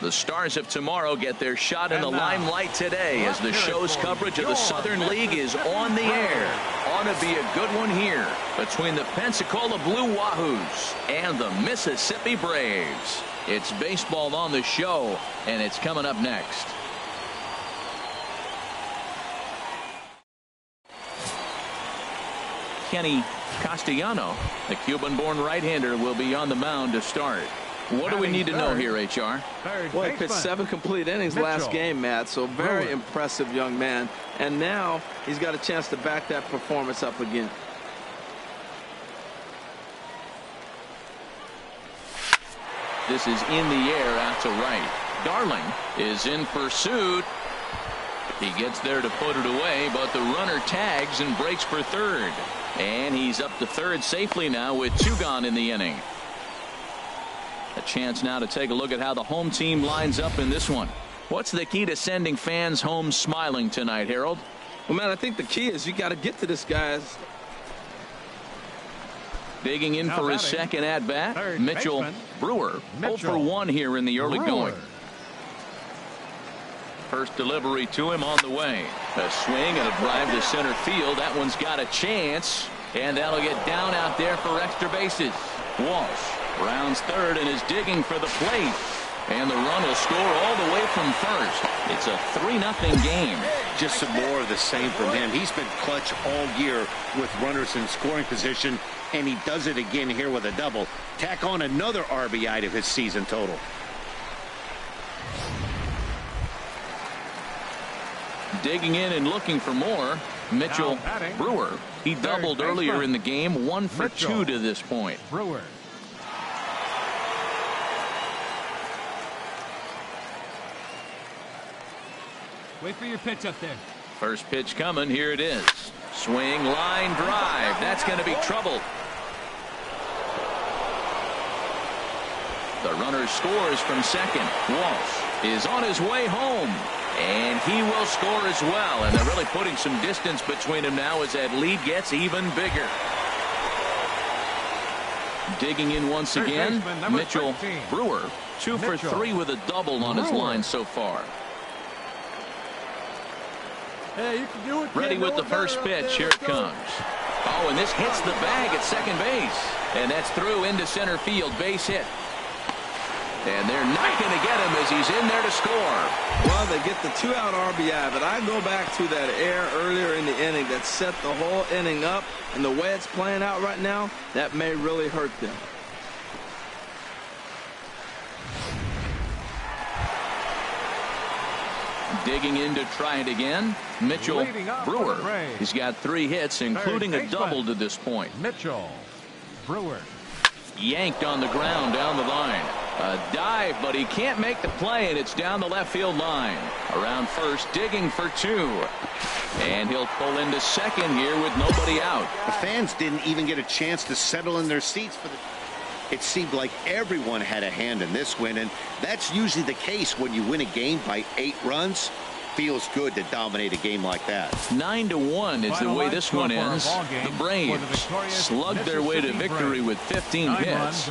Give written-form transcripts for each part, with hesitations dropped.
The stars of tomorrow get their shot in the limelight today as the show's coverage of the Southern League is on the air. Ought to be a good one here between the Pensacola Blue Wahoos and the Mississippi Braves. It's baseball on the show, and it's coming up next. Kenny Castellano, the Cuban-born right-hander, will be on the mound to start. What do we need to know here, HR? Well, he pitched 7 complete innings last game, Matt, so very impressive young man. And now he's got a chance to back that performance up again. This is in the air out to right. Darling is in pursuit. He gets there to put it away, but the runner tags and breaks for third. And he's up to third safely now with 2 gone in the inning. A chance now to take a look at how the home team lines up in this one. What's the key to sending fans home smiling tonight, Harold? Well, man, I think the key is you got to get to this guy's. Digging in for his second at bat, Mitchell Brewer. 0 for 1 here in the early going. First delivery to him on the way. A swing and a drive to center field. That one's got a chance, and that'll get down out there for extra bases. Walsh rounds third and is digging for the plate, and the run will score all the way from first. It's a 3-0 game. Just some more of the same from him. He's been clutch all year with runners in scoring position, and he does it again here with a double. Tack on another RBI to his season total. Digging in and looking for more, Mitchell Brewer. He doubled earlier in the game, 1 for 2 to this point. Brewer. Wait for your pitch up there. First pitch coming. Here it is. Swing, line drive. That's going to be trouble. The runner scores from second. Walsh is on his way home, and he will score as well. And they're really putting some distance between them now as that lead gets even bigger. Digging in once again, Mitchell Brewer. 2 for 3 with a double on his line so far. Hey, you can do it. Ready with the first pitch. Here it comes. Oh, and this hits the bag at second base. And that's through into center field. Base hit. And they're not going to get him as he's in there to score. Well, they get the 2-out RBI, but I go back to that error earlier in the inning that set the whole inning up, and the way it's playing out right now, that may really hurt them. Digging in to try it again, Mitchell Brewer. He's got 3 hits, including a double to this point. Mitchell Brewer. Yanked on the ground down the line. A dive, but he can't make the play, and it's down the left field line. Around first, digging for 2. And he'll pull into second here with nobody out. The fans didn't even get a chance to settle in their seats for the... It seemed like everyone had a hand in this win, and that's usually the case when you win a game by 8 runs. Feels good to dominate a game like that. 9-1 is the way this one ends. The Braves slugged their way to victory with 15 hits.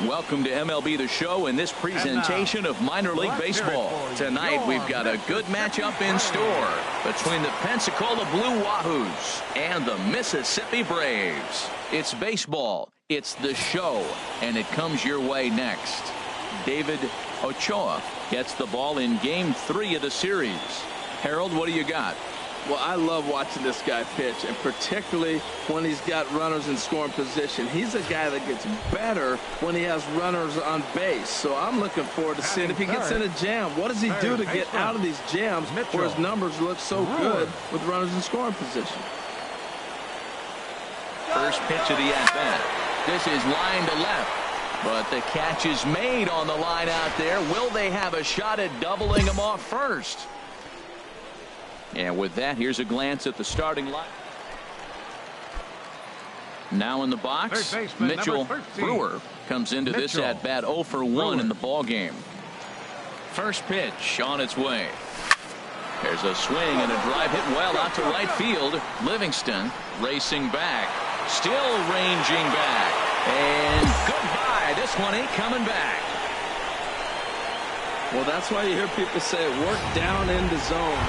Welcome to MLB The Show and this presentation of minor league baseball. Tonight we've got a good matchup in store between the Pensacola Blue Wahoos and the Mississippi Braves. It's baseball, it's the show, and it comes your way next. David Ochoa gets the ball in game 3 of the series. Harold, what do you got? Well, I love watching this guy pitch, and particularly when he's got runners in scoring position. He's a guy that gets better when he has runners on base. So I'm looking forward to seeing if he gets in a jam. What does he do to get out of these jams where his numbers look so good with runners in scoring position? First pitch of the at-bat. This is line to left, but the catch is made on the line out there. Will they have a shot at doubling him off first? And with that, here's a glance at the starting line. Now in the box, Mitchell Brewer comes into this at-bat 0 for 1 in the ball game. First pitch on its way. There's a swing and a drive hit well out to right field. Livingston racing back. Still ranging back. And goodbye. This one ain't coming back. Well, that's why you hear people say work down in the zone.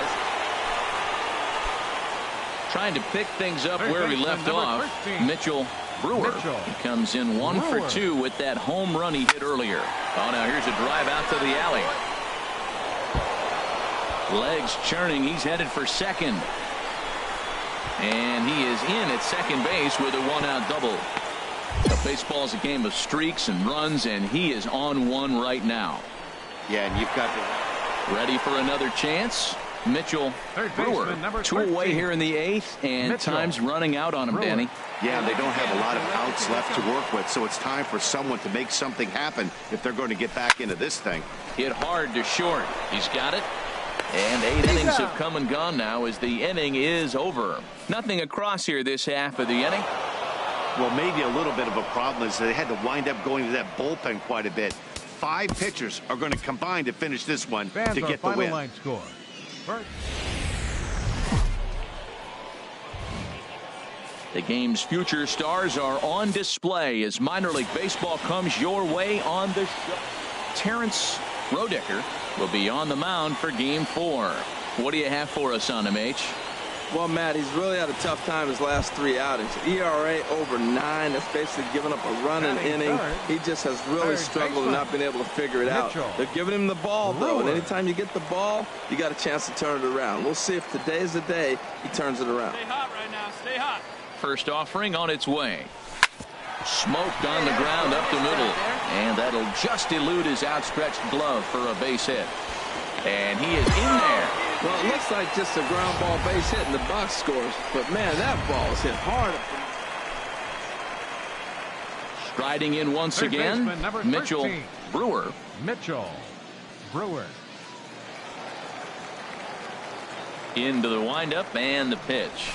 Trying to pick things up where we left off. Mitchell Brewer. He comes in 1 for 2 with that home run he hit earlier. Oh, now here's a drive out to the alley. Legs churning. He's headed for second. And he is in at second base with a 1-out double. Baseball is a game of streaks and runs, and he is on one right now. Yeah, and you've got to... Ready for another chance. Mitchell Brewer, 2 away here in the 8th, and time's running out on him, Danny. Yeah, they don't have a lot of outs left to work with, so it's time for someone to make something happen if they're going to get back into this thing. Hit hard to short. He's got it. And 8 innings have come and gone now as the inning is over. Nothing across here this half of the inning. Well, maybe a little bit of a problem is they had to wind up going to that bullpen quite a bit. 5 pitchers are going to combine to finish this one to get the win. Line score. The game's future stars are on display as minor league baseball comes your way on the show. Terrence Roedicker will be on the mound for game 4. What do you have for us on him, H? Well, Matt, he's really had a tough time his last 3 outings. ERA over 9. That's basically giving up a run an inning. He just has really struggled and not been able to figure it out. They're giving him the ball, though, and anytime you get the ball, you got a chance to turn it around. We'll see if today's the day he turns it around. Stay hot right now. Stay hot. First offering on its way. Smoked on the ground up the middle, and that'll just elude his outstretched glove for a base hit. And he is in there. Well, it looks like just a ground ball base hit and the box scores. But, man, that ball is hit hard. Striding in once again, Mitchell Brewer. Mitchell Brewer. Into the windup and the pitch.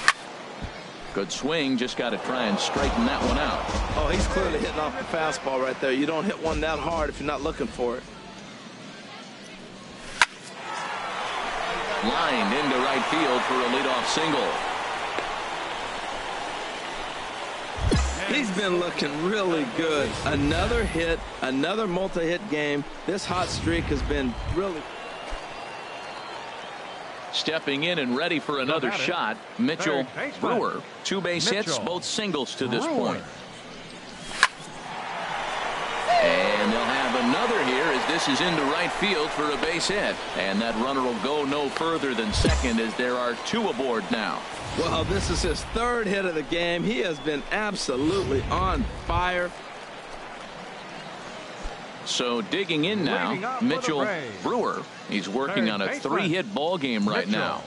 Good swing. Just got to try and straighten that one out. Oh, he's clearly hitting off the fastball right there. You don't hit one that hard if you're not looking for it. Lined into right field for a leadoff single. He's been looking really good. Another hit, another multi-hit game. This hot streak has been really... Stepping in and ready for another shot, Mitchell Brewer. 2 base hits, both singles to this point. And they'll have another here as this is into right field for a base hit. And that runner will go no further than second as there are 2 aboard now. Well, this is his 3rd hit of the game. He has been absolutely on fire. So digging in now, Mitchell Brewer. He's working on a 3-hit ball game right now.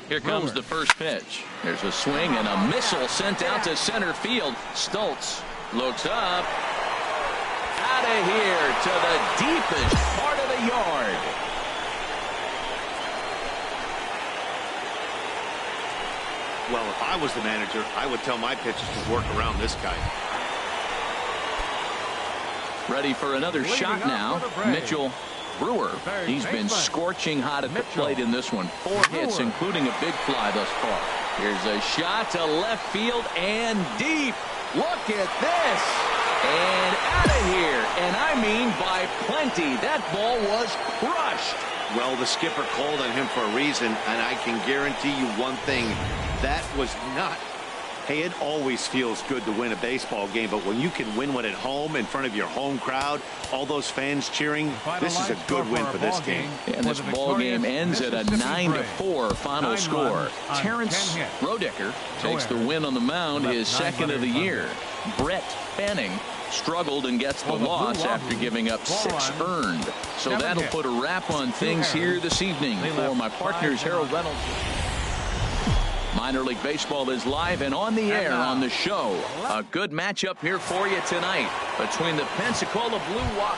Here comes the first pitch. There's a swing and a missile sent out to center field. Stoltz looks up. Out of here to the deepest part of the yard. Well, if I was the manager, I would tell my pitchers to work around this guy. Ready for another shot now. Mitchell Brewer. He's been scorching hot at the plate in this one. 4 hits, including a big fly thus far. Here's a shot to left field and deep. Look at this. And out of here. And I mean by plenty. That ball was crushed. Well, the skipper called on him for a reason, and I can guarantee you one thing. That was not... Hey, it always feels good to win a baseball game, but when you can win one at home in front of your home crowd, all those fans cheering, this is a good win for this game. And this ball game ends at a 9-4 final score. Terrence Roedicker takes the win on the mound, his 2nd of the year. Brett Fanning struggled and gets the loss after giving up 6 earned. So that'll put a wrap on things here this evening. For my partners, Harold Reynolds. Minor League Baseball is live and on the air on the show. A good matchup here for you tonight between the Pensacola Blue Wahoo.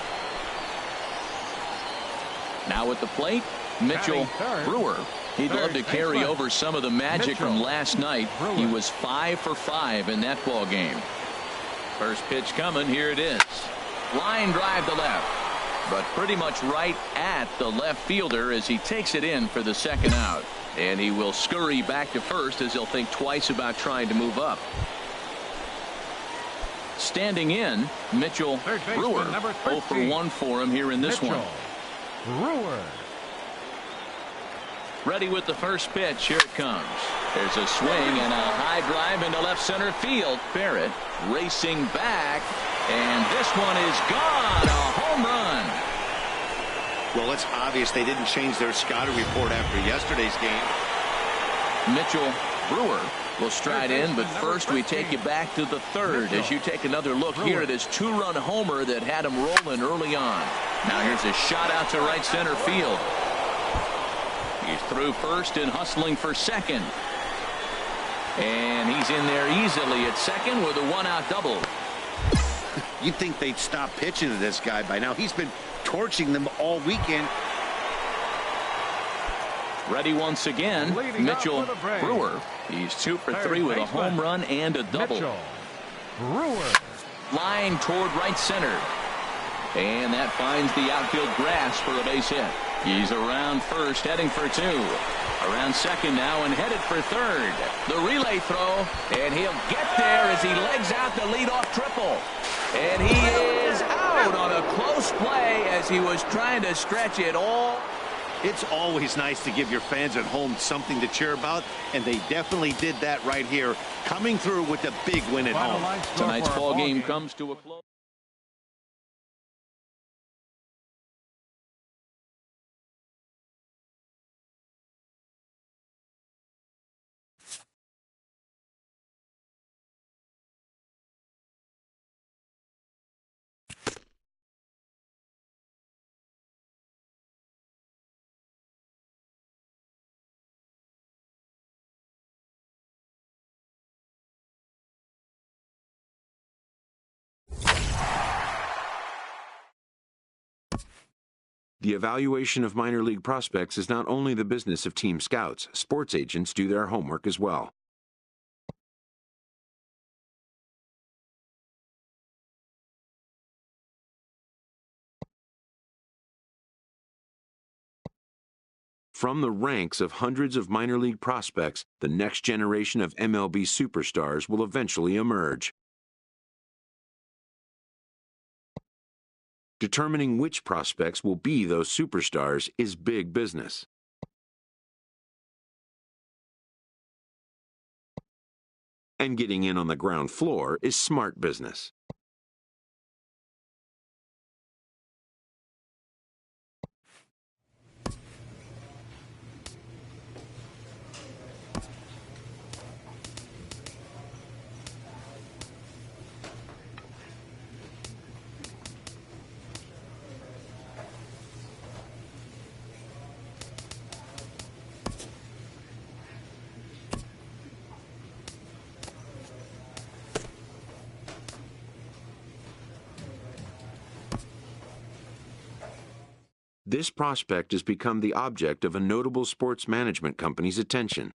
Now at the plate, Mitchell Brewer. He'd love to carry over some of the magic from last night. He was 5 for 5 in that ball game. First pitch coming. Here it is. Line drive to left, but pretty much right at the left fielder as he takes it in for the 2nd out. And he will scurry back to first as he'll think twice about trying to move up. Standing in, Mitchell Brewer. 0 for 1 for him here in this one. Brewer. Ready with the first pitch. Here it comes. There's a swing and a high drive into left center field. Barrett racing back, and this one is gone. A home run. Well, it's obvious they didn't change their scouting report after yesterday's game. Mitchell Brewer will stride in, but first we take you back to the third as you take another look here at his 2-run homer that had him rolling early on. Now here's a shot out to right center field. He's through first and hustling for second. And he's in there easily at second with a 1-out double. You'd think they'd stop pitching to this guy by now. He's been torching them all weekend. Ready once again, Mitchell Brewer. He's 2 for 3 with a home run and a double. Mitchell Brewer. Line toward right center. And that finds the outfield grass for a base hit. He's around first, heading for 2. Around second now and headed for third. The relay throw, and he'll get there as he legs out the leadoff triple. And he is out on a close play as he was trying to stretch it all. It's always nice to give your fans at home something to cheer about, and they definitely did that right here, coming through with a big win at home. Tonight's ball game comes to a close. The evaluation of minor league prospects is not only the business of team scouts. Sports agents do their homework as well. From the ranks of hundreds of minor league prospects, the next generation of MLB superstars will eventually emerge. Determining which prospects will be those superstars is big business. And getting in on the ground floor is smart business. This prospect has become the object of a notable sports management company's attention.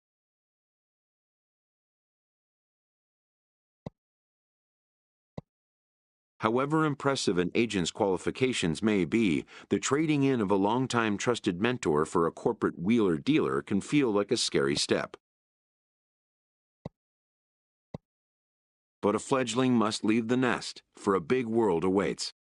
However impressive an agent's qualifications may be, the trading in of a longtime trusted mentor for a corporate wheeler-dealer can feel like a scary step. But a fledgling must leave the nest, for a big world awaits.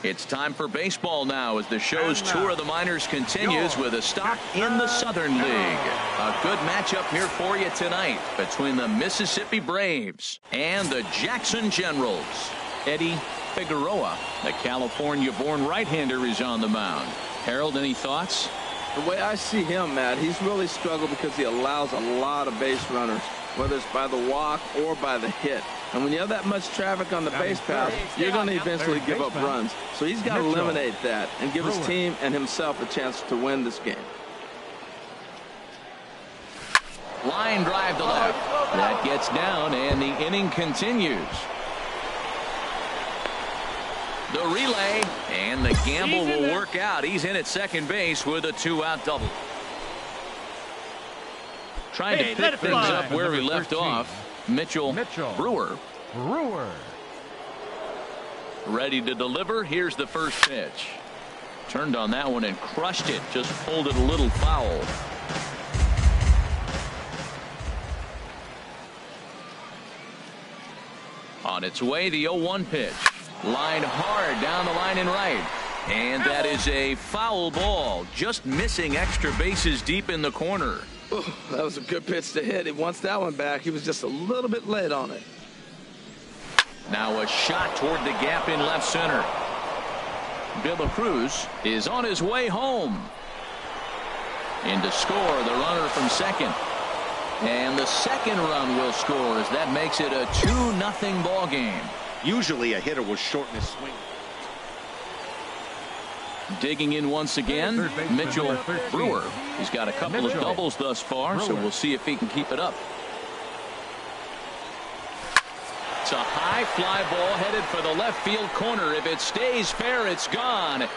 It's time for baseball now as the show's tour of the minors continues with a stop in the Southern League. A good matchup here for you tonight between the Mississippi Braves and the Jackson Generals. Eddie Figueroa, the California-born right-hander, is on the mound. Harold, any thoughts? The way I see him, Matt, he's really struggled because he allows a lot of base runners, whether it's by the walk or by the hit. And when you have that much traffic on the base path, you're going to eventually give up runs. So he's got to eliminate that and give his team and himself a chance to win this game. Line drive to left. That gets down, and the inning continues. The relay And the gamble will work out. He's in at second base with a 2-out double. Trying to pick things up where he left off. Mitchell Brewer. Ready to deliver. Here's the first pitch. Turned on that one and crushed it. Just pulled it a little foul. On its way, the 0-1 pitch. Line hard down the line and right. And that is a foul ball. Just missing extra bases deep in the corner. Ooh, that was a good pitch to hit. He wants that one back. He was just a little bit late on it. Now a shot toward the gap in left center. De La Cruz is on his way home. In to score, the runner from second. And the second run will score as that makes it a 2-0 ball game. Usually a hitter will shorten his swing. Digging in once again, Mitchell Brewer. He's got a couple of doubles thus far, so we'll see if he can keep it up. It's a high fly ball headed for the left field corner. If it stays fair, it's gone.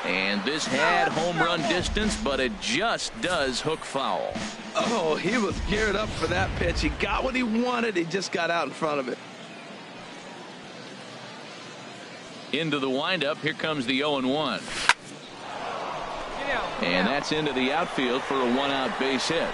And this had home run distance, but it just does hook foul. Oh, he was geared up for that pitch. He got what he wanted. He just got out in front of it. Into the windup. Here comes the 0-1. And that's into the outfield for a 1-out base hit.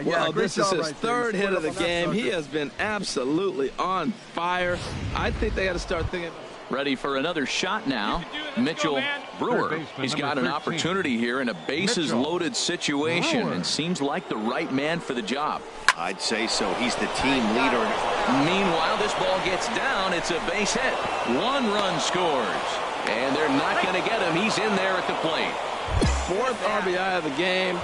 Well, this is his third hit of the game. He has been absolutely on fire. I think they got to start thinking. Ready for another shot now. Mitchell Brewer. He's got an opportunity here in a bases loaded situation and seems like the right man for the job. I'd say so. He's the team leader. Meanwhile, this ball gets down. It's a base hit. 1 run scores. And they're not going to get him. He's in there at the plate. 4th RBI of the game.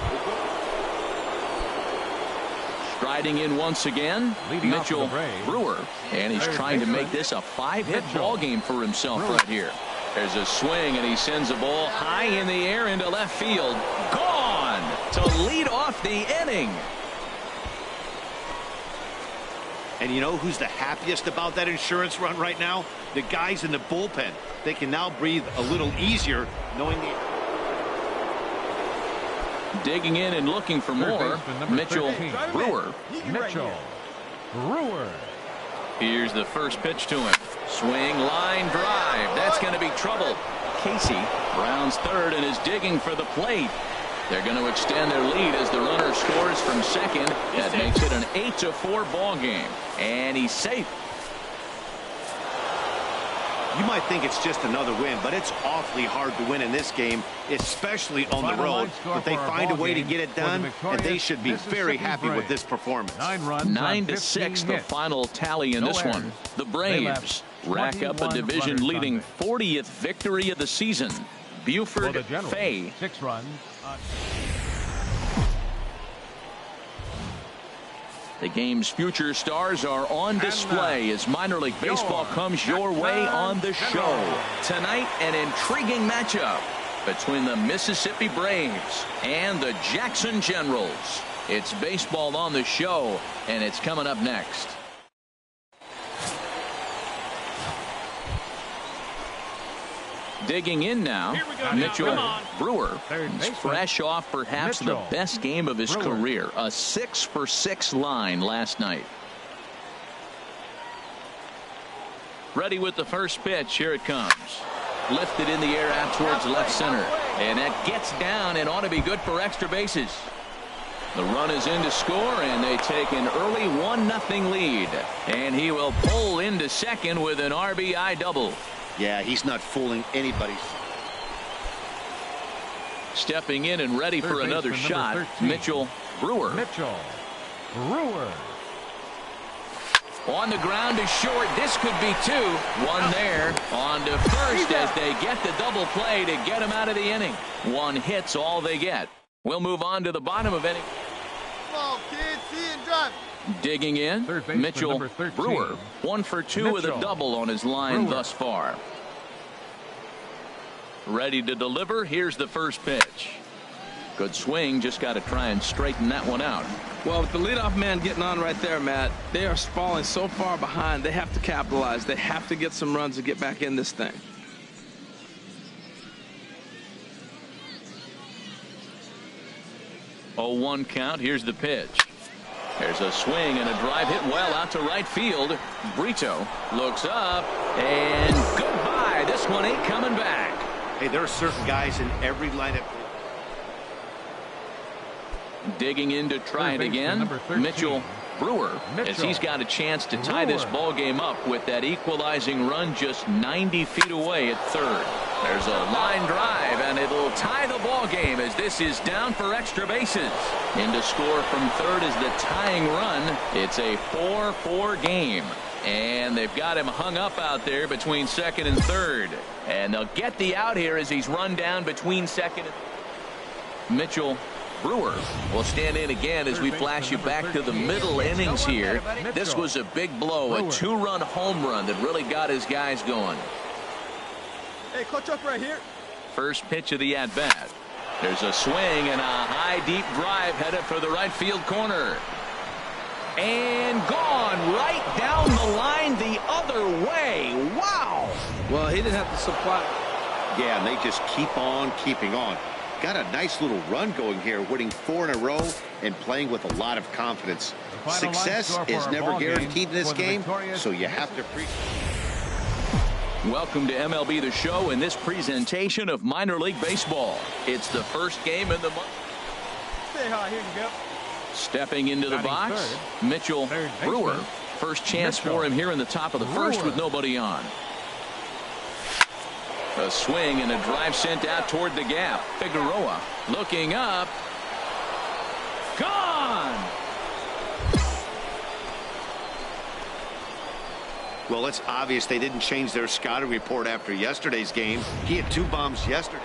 Striding in once again, Mitchell Brewer. And he's trying to make this a 5-hit ball game for himself right here. There's a swing, and he sends a ball high in the air into left field. Gone to lead off the inning. And you know who's the happiest about that insurance run right now? The guys in the bullpen. They can now breathe a little easier knowing the... Digging in and looking for more, Mitchell Brewer. Here's the first pitch to him. Swing, line, drive. That's going to be trouble. Casey rounds third and is digging for the plate. They're going to extend their lead as the runner scores from second. That makes it an 8-4 ball game. And he's safe. You might think it's just another win, but it's awfully hard to win in this game, especially on the road. But they find a way to get it done, and they should be very happy with this performance. 9-6, the final tally in this one. The Braves rack up a division-leading 40th victory of the season. Buford Fay. 6 runs. The game's future stars are on display as minor league baseball comes your way on the show. Tonight, an intriguing matchup between the Mississippi Braves and the Jackson Generals. It's baseball on the show, and it's coming up next. Digging in now, Mitchell Brewer. He's fresh off perhaps the best game of his career. A 6-for-6 line last night. Ready with the first pitch. Here it comes. Lifted in the air out towards left center. And that gets down and ought to be good for extra bases. The run is in to score, and they take an early 1-0 lead. And he will pull into second with an RBI double. Yeah, he's not fooling anybody. Stepping in and ready for another shot, Mitchell Brewer. On the ground to short. This could be 2. 1 there. On to first as they get the double play to get him out of the inning. 1 hit's all they get. We'll move on to the bottom of inning. Digging in, Mitchell Brewer. 1 for 2 with a double on his line thus far. Ready to deliver. Here's the first pitch. Good swing, just got to try and straighten that one out. Well, with the leadoff man getting on right there, Matt, they are falling so far behind. They have to capitalize. They have to get some runs to get back in this thing. 0-1 count. Here's the pitch. There's a swing and a drive hit well out to right field. Brito looks up and goodbye. This one ain't coming back. Hey, there are certain guys in every lineup. Digging in to try it again. Mitchell Brewer, as he's got a chance to tie this ball game up with that equalizing run just 90 feet away at third. There's a line drive, and it'll tie the ball game as this is down for extra bases. In to score from third is the tying run. It's a 4-4 game, and they've got him hung up out there between second and third. And they'll get the out here as he's run down between second and Mitchell Brewer will stand in again as we flash you back to the middle innings here. This was a big blow, a two-run home run that really got his guys going. Hey, clutch up right here. First pitch of the at-bat. There's a swing and a high deep drive headed for the right field corner. And gone right down the line the other way. Wow. Well, he didn't have to supply. Yeah, and they just keep on keeping on. Got a nice little run going here, winning 4 in a row and playing with a lot of confidence. Success is never guaranteed in this game, so you have to appreciate it. Welcome to MLB The Show in this presentation of minor league baseball. It's the first game in the month. Say hi, here you go. Stepping into the box, Mitchell Brewer. First chance for him here in the top of the first with nobody on. A swing and a drive sent out toward the gap. Figueroa looking up. Gone! Well, it's obvious they didn't change their scouting report after yesterday's game. He had 2 bombs yesterday.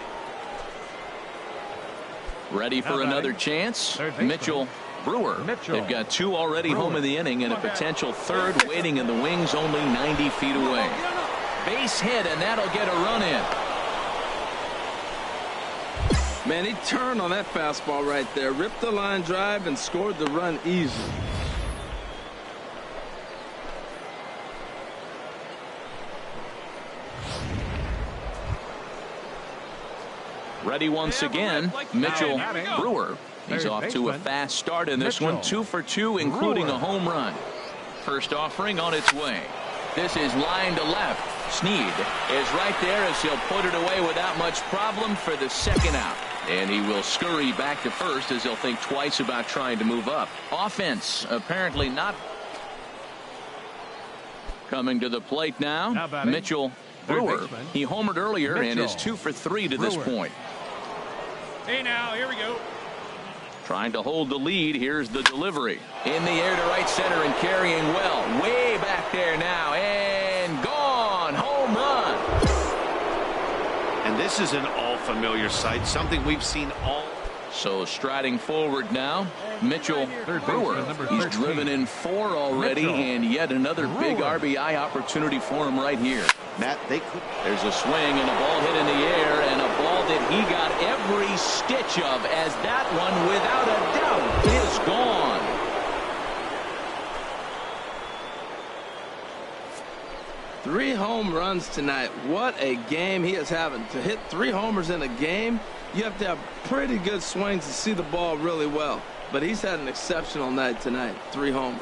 Ready for another chance. Mitchell Brewer. They've got 2 already home in the inning and a potential third waiting in the wings only 90 feet away. Base hit, and that'll get a run in. Man, he turned on that fastball right there, ripped the line drive, and scored the run easy. Ready once again, Mitchell Brewer. He's off to a fast start in this one, 2 for 2, including a home run. First offering on its way. This is line to left. Snead is right there as he'll put it away without much problem for the second out. And he will scurry back to first as he'll think twice about trying to move up. Offense apparently not. Coming to the plate now, Mitchell Brewer. He homered earlier and is 2 for 3 to this point. Hey now, here we go. Trying to hold the lead. Here's the delivery. In the air to right center and carrying well. Way back there now. And gone. Home run. And this is an all-familiar sight, something we've seen all. So striding forward now, Mitchell Brewer. He's driven in 4 already, and yet another big RBI opportunity for him right here. Matt, they could. There's a swing and a ball hit in the air, and a ball that he got every stitch of, as that one, without a doubt, is gone. Three home runs tonight. What a game he is having. To hit 3 homers in a game, you have to have pretty good swings to see the ball really well. But he's had an exceptional night tonight. 3 homers.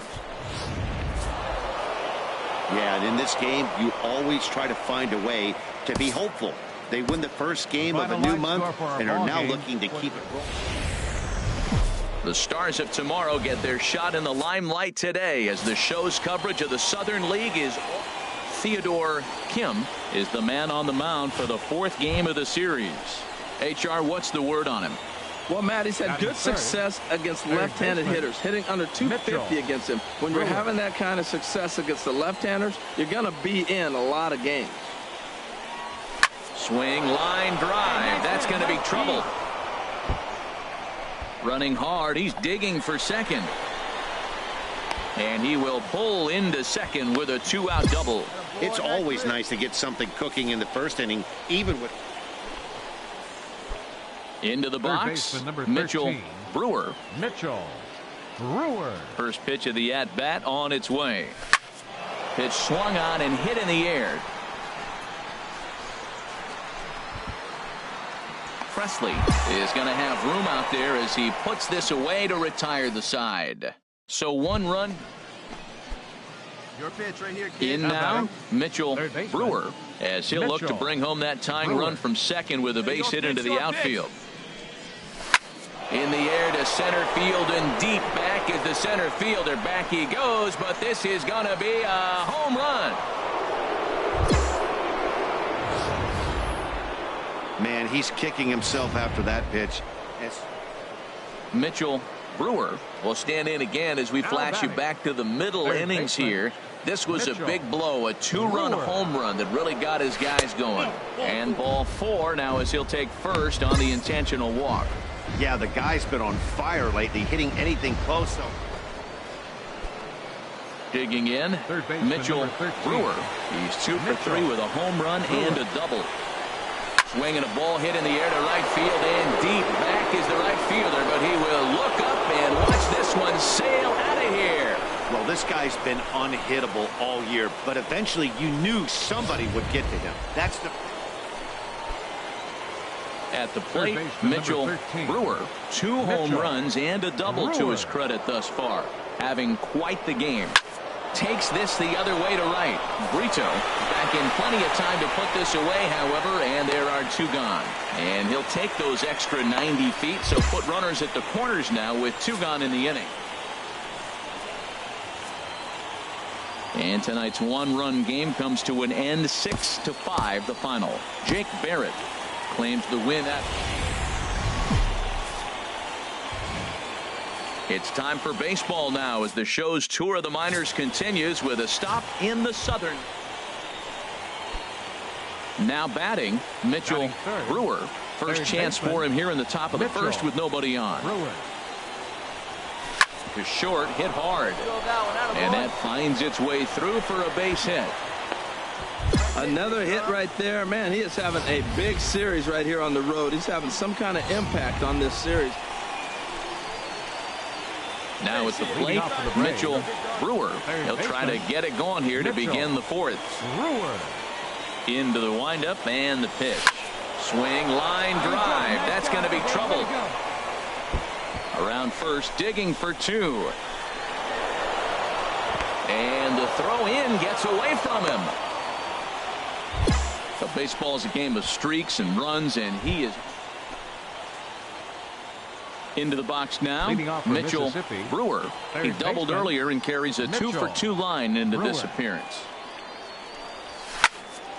Yeah, and in this game, you always try to find a way to be hopeful. They win the first game of a new month and are now looking to keep it rolling. The Stars of tomorrow get their shot in the limelight today as the show's coverage of the Southern League is. Theodore Kim is the man on the mound for the 4th game of the series. HR, what's the word on him? Well, Matt, he's had good success against left-handed hitters, hitting under 250 against him. When you're having that kind of success against the left-handers, you're going to be in a lot of games. Swing, line drive. That's going to be trouble. Running hard. He's digging for second. And he will pull into second with a 2-out double. It's always nice to get something cooking in the first inning, even with. Into the box, baseman, number Mitchell 13. Brewer. Mitchell Brewer. First pitch of the at-bat on its way. Pitch swung on and hit in the air. Presley is going to have room out there as he puts this away to retire the side. So 1 run. Your pitch right here, kid. In now, Mitchell Brewer, as he'll look to bring home that tying run from second with a base hit into the outfield. In the air to center field and deep back is the center fielder. Back he goes, but this is going to be a home run. Man, he's kicking himself after that pitch. Mitchell Brewer will stand in again as we flash you back to the middle innings here. This was a big blow, a 2-run home run that really got his guys going. And ball 4 now as he'll take first on the intentional walk. Yeah, the guy's been on fire lately, hitting anything close. Digging in, Mitchell Brewer. He's 2 for 3 with a home run and a double. Swinging a ball hit in the air to right field and deep back is the right fielder, but he will look up and watch this one sail out of here. Well, this guy's been unhittable all year, but eventually you knew somebody would get to him. That's the... At the plate, Mitchell Brewer, 2 home runs and a double to his credit thus far. Having quite the game. Takes this the other way to right. Brito back in plenty of time to put this away, however, and there are 2 gone. And he'll take those extra 90 feet, so put runners at the corners now with 2 gone in the inning. And tonight's 1-run game comes to an end, 6-5 the final. Jake Barrett claims the win. It's time for baseball now as the show's tour of the minors continues with a stop in the Southern. Now batting, Mitchell Brewer. First chance for him here in the top of the first with nobody on. To short, hit hard. And that finds its way through for a base hit. Another hit right there. Man, he is having a big series right here on the road. He's having some kind of impact on this series. Now at the plate, Mitchell Brewer. He'll try to get it going here to begin the 4th. Into the windup and the pitch. Swing, line drive. That's going to be trouble. Around first, digging for 2. And the throw in gets away from him. But baseball is a game of streaks and runs, and he is into the box now. Mitchell Brewer. He doubled earlier and carries a 2 for 2 line into this appearance.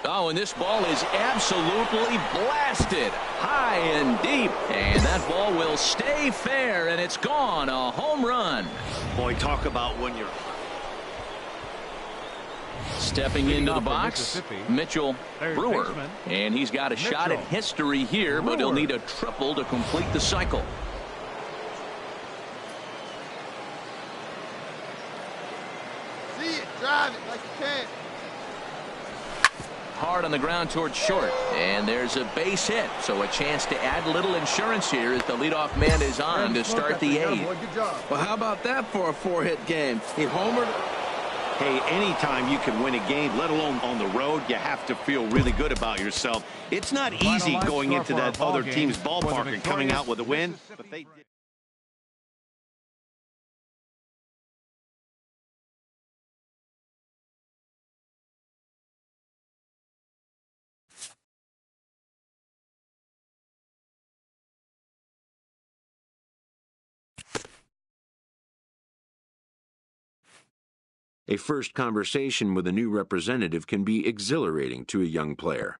Oh, and this ball is absolutely blasted high and deep, and that ball will stay fair, and it's gone. A home run. Boy, talk about when you're... Stepping into the box, Mitchell Brewer, and he's got a shot at history here, but he'll need a triple to complete the cycle. See it, drive it like you can. Hard on the ground towards short, and there's a base hit, so a chance to add a little insurance here as the leadoff man is on to start the 8th. Well, how about that for a 4-hit game? He homered. Hey, anytime you can win a game, let alone on the road, you have to feel really good about yourself. It's not easy going into that other team's ballpark and coming out with a win, but they did. A first conversation with a new representative can be exhilarating to a young player.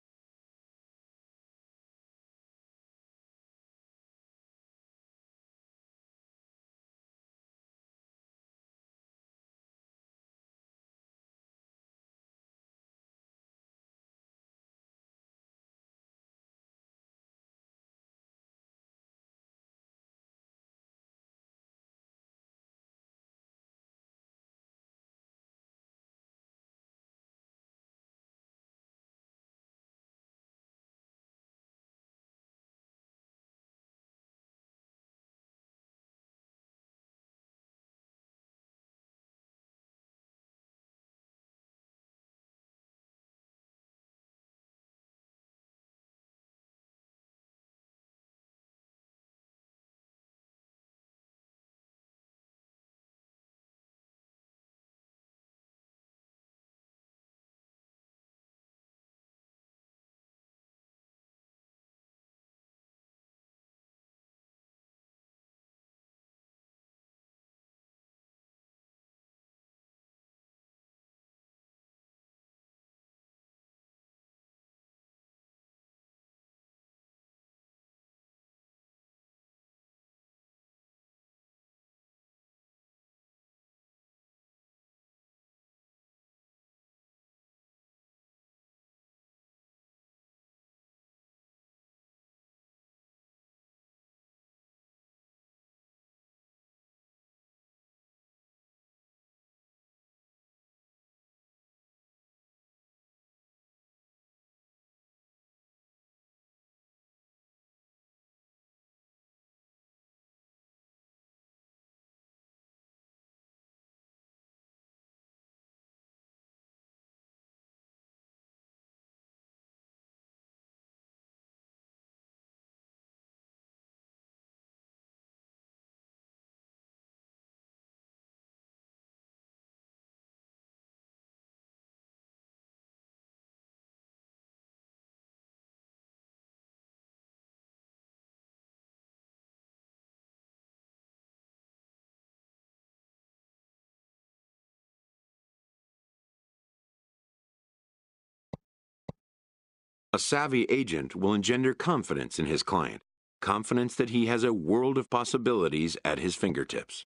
A savvy agent will engender confidence in his client, confidence that he has a world of possibilities at his fingertips.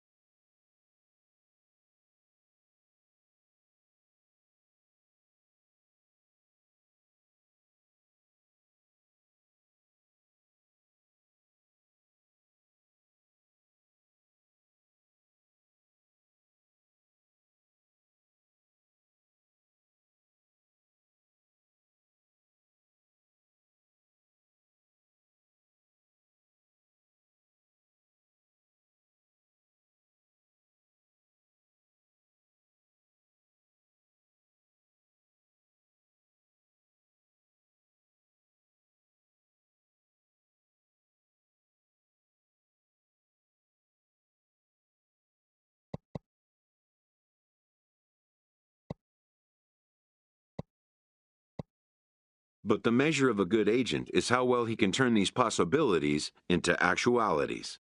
But the measure of a good agent is how well he can turn these possibilities into actualities.